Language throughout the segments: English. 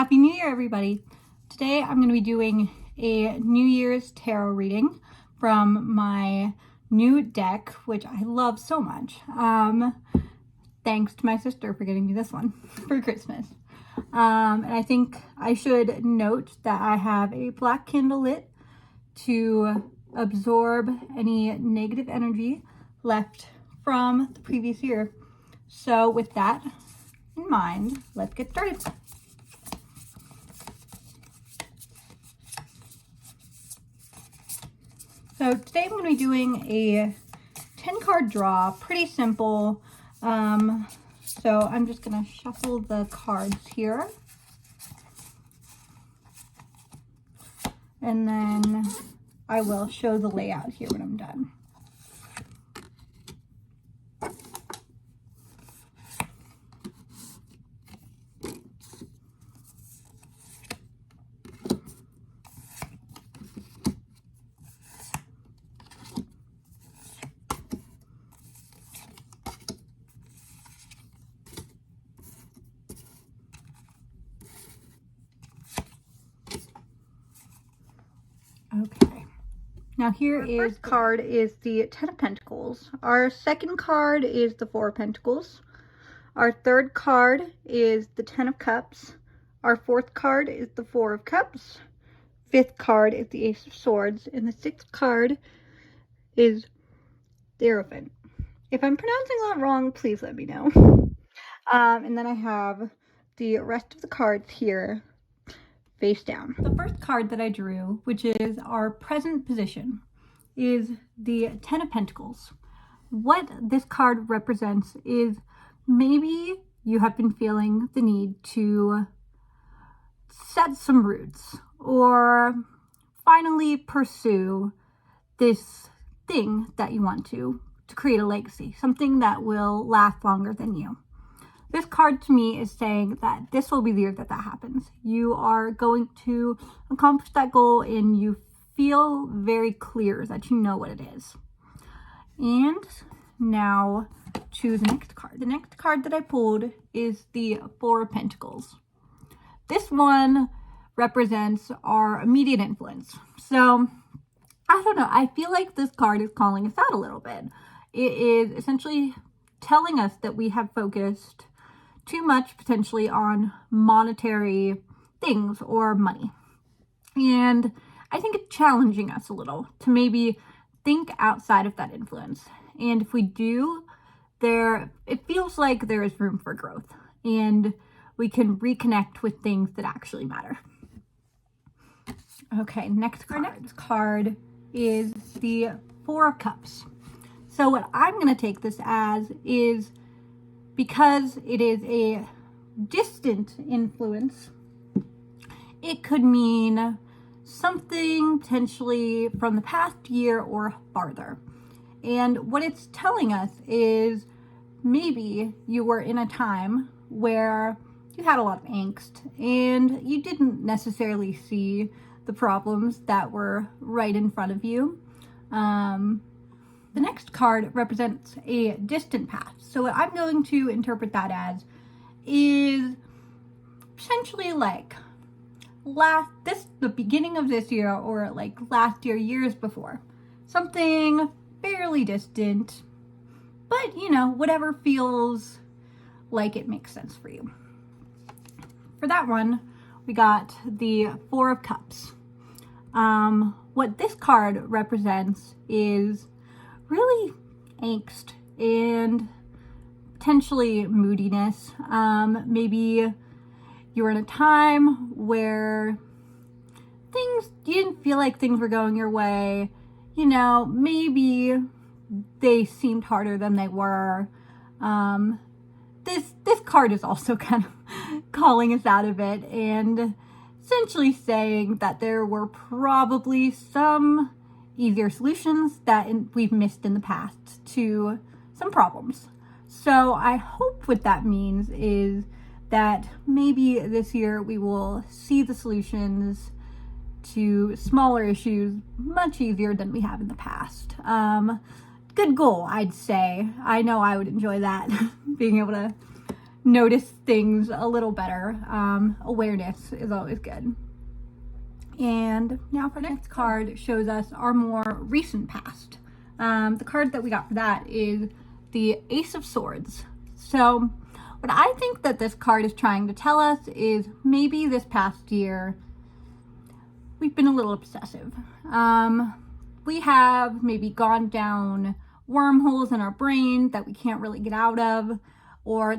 Happy New Year, everybody. Today I'm going to be doing a New Year's tarot reading from my new deck, which I love so much. Thanks to my sister for getting me this one for Christmas. And I think I should note that I have a black candle lit to absorb any negative energy left from the previous year. So with that in mind, let's get started. So today I'm going to be doing a 10 card draw, pretty simple. So I'm just going to shuffle the cards here. And then I will show the layout here when I'm done. Okay, now here is card is the Ten of Pentacles. Our second card is the Four of Pentacles. Our third card is the Ten of Cups. Our fourth card is the Four of Cups. Fifth card is the Ace of Swords. And the sixth card is the Hierophant. If I'm pronouncing that wrong, please let me know. And then I have the rest of the cards here face down. The first card that I drew, which is our present position, is the Ten of Pentacles. What this card represents is maybe you have been feeling the need to set some roots or finally pursue this thing that you want to create a legacy, something that will last longer than you. This card to me is saying that this will be the year that that happens. You are going to accomplish that goal and you feel very clear that you know what it is. And now to the next card. The next card that I pulled is the Four of Pentacles. This one represents our immediate influence. So I don't know. I feel like this card is calling us out a little bit. It is essentially telling us that we have focused too much potentially on monetary things or money. And I think it's challenging us a little to maybe think outside of that influence. And if we do, it feels like there is room for growth and we can reconnect with things that actually matter. Okay, next card. Our next card is the Four of Cups. So what I'm going to take this as is, because it is a distant influence, it could mean something potentially from the past year or farther. And what it's telling us is maybe you were in a time where you had a lot of angst and you didn't necessarily see the problems that were right in front of you. The next card represents a distant past. So what I'm going to interpret that as is potentially like the beginning of this year or like last year, years before. Something fairly distant, but you know, whatever feels like it makes sense for you. For that one, we got the Four of Cups. What this card represents is really angst and potentially moodiness. Maybe you were in a time where you didn't feel like things were going your way. You know, maybe they seemed harder than they were. This card is also kind of calling us out of it and essentially saying that there were probably some easier solutions that we've missed in the past to some problems. So I hope what that means is that maybe this year we will see the solutions to smaller issues much easier than we have in the past. Good goal, I'd say. I know I would enjoy that, being able to notice things a little better. Awareness is always good. And now for next card shows us our more recent past. The card that we got for that is the Ace of Swords. So what I think that this card is trying to tell us is maybe this past year we've been a little obsessive. We have maybe gone down wormholes in our brain that we can't really get out of, or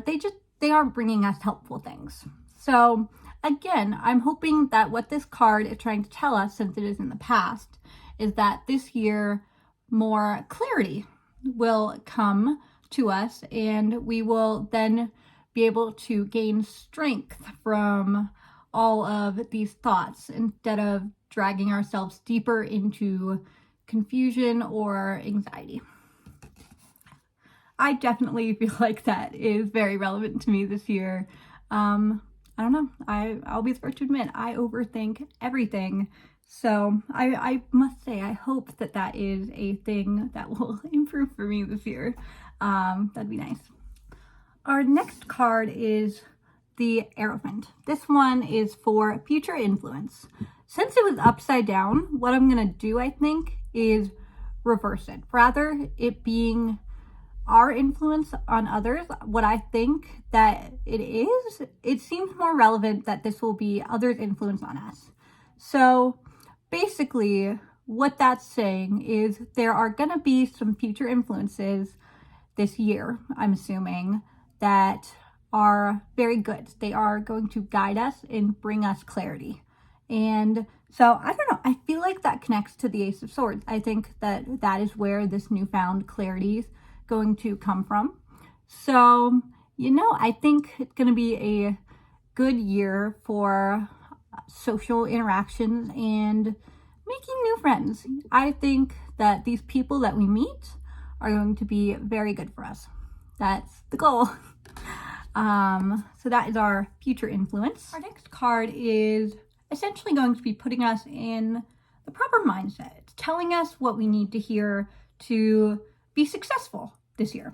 they aren't bringing us helpful things. So again, I'm hoping that what this card is trying to tell us, since it is in the past, is that this year more clarity will come to us, and we will then be able to gain strength from all of these thoughts instead of dragging ourselves deeper into confusion or anxiety. I definitely feel like that is very relevant to me this year. I don't know. I'll be the first to admit I overthink everything. So I must say, I hope that that is a thing that will improve for me this year. That'd be nice. Our next card is the Hierophant. This one is for future influence. Since it was upside down, what I'm going to do, I think, is reverse it. Rather it being our influence on others, what I think that it seems more relevant that this will be others' influence on us. So basically what that's saying is there are going to be some future influences this year, I'm assuming, that are very good. They are going to guide us and bring us clarity. And so I don't know, I feel like that connects to the Ace of Swords. I think that that is where this newfound clarity is going to come from. So, I think it's going to be a good year for social interactions and making new friends. I think that these people that we meet are going to be very good for us. That's the goal. So that is our future influence. Our next card is essentially going to be putting us in the proper mindset. It's telling us what we need to hear to be successful this year.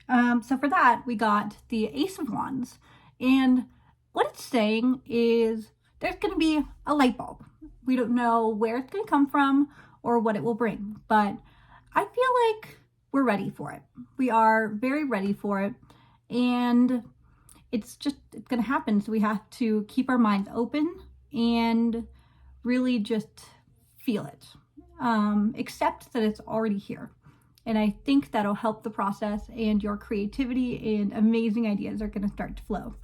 So for that, we got the Ace of Wands. And what it's saying is there's going to be a light bulb. We don't know where it's going to come from or what it will bring, but I feel like we're ready for it. We are very ready for it. And it's going to happen. So we have to keep our minds open and really just feel it. Accept that it's already here. And I think that'll help the process, and your creativity and amazing ideas are going to start to flow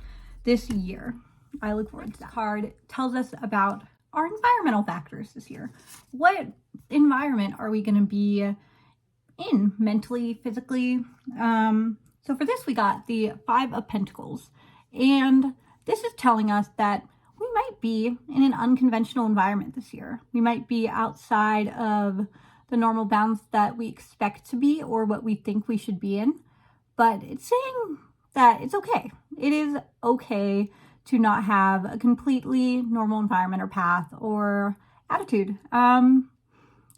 this year. I look forward to that. Card tells us about our environmental factors this year. What environment are we going to be in mentally, physically? So for this, we got the Five of Pentacles. And this is telling us that we might be in an unconventional environment this year. We might be outside of the normal bounds that we expect to be or what we think we should be in. But it's saying that it's okay. It is okay to not have a completely normal environment or path or attitude.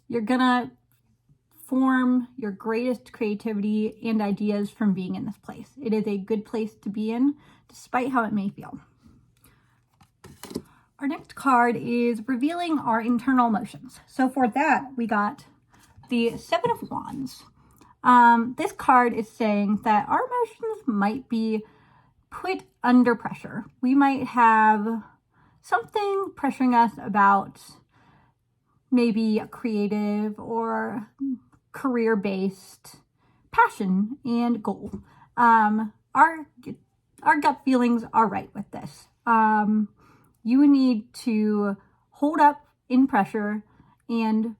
You're gonna form your greatest creativity and ideas from being in this place. It is a good place to be in, despite how it may feel. Our next card is revealing our internal emotions. So for that, we got the Seven of Wands. This card is saying that our emotions might be put under pressure. We might have something pressuring us about maybe a creative or career-based passion and goal. Our gut feelings are right with this. You need to hold up in pressure and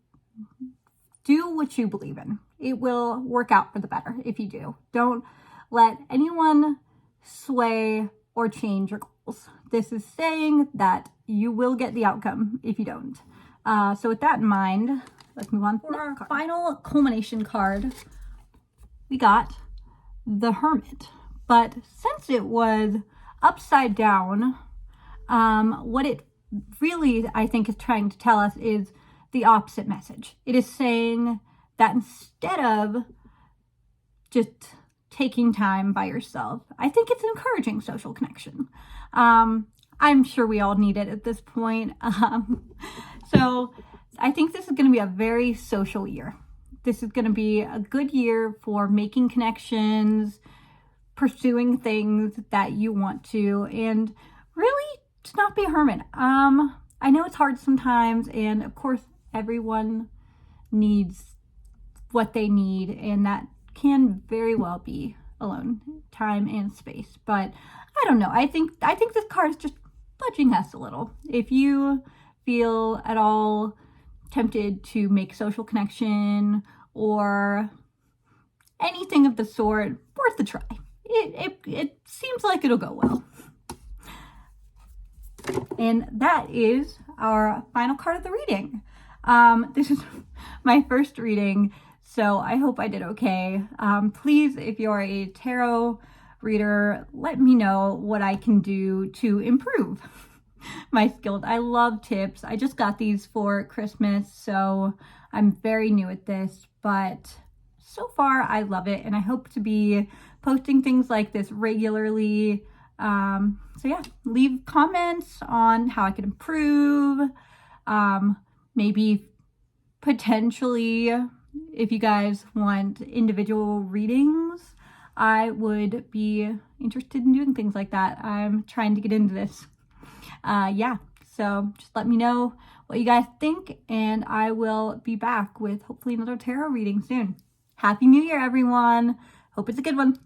do what you believe in. It will work out for the better if you do. Don't let anyone sway or change your goals. This is saying that you will get the outcome if you don't. So with that in mind, let's move on for our final culmination card. We got the Hermit. But since it was upside down, what it really, I think, is trying to tell us is the opposite message. It is saying that instead of just taking time by yourself. I think it's encouraging social connection. I'm sure we all need it at this point. So I think this is going to be a very social year. This is going to be a good year for making connections, pursuing things that you want to, and really to not be a hermit. I know it's hard sometimes, and of course everyone needs what they need, and that can very well be alone time and space. But I don't know. I think this card is just budging us a little. If you feel at all tempted to make social connection or anything of the sort, worth a try. It seems like it'll go well. And that is our final card of the reading. This is my first reading, so I hope I did okay. Please, if you're a tarot reader, let me know what I can do to improve my skills. I love tips. I just got these for Christmas, so I'm very new at this, but so far I love it, and I hope to be posting things like this regularly. So yeah, leave comments on how I could improve. Maybe potentially if you guys want individual readings, I would be interested in doing things like that. I'm trying to get into this. Yeah, so just let me know what you guys think, and I will be back with hopefully another tarot reading soon. Happy New Year, everyone. Hope it's a good one.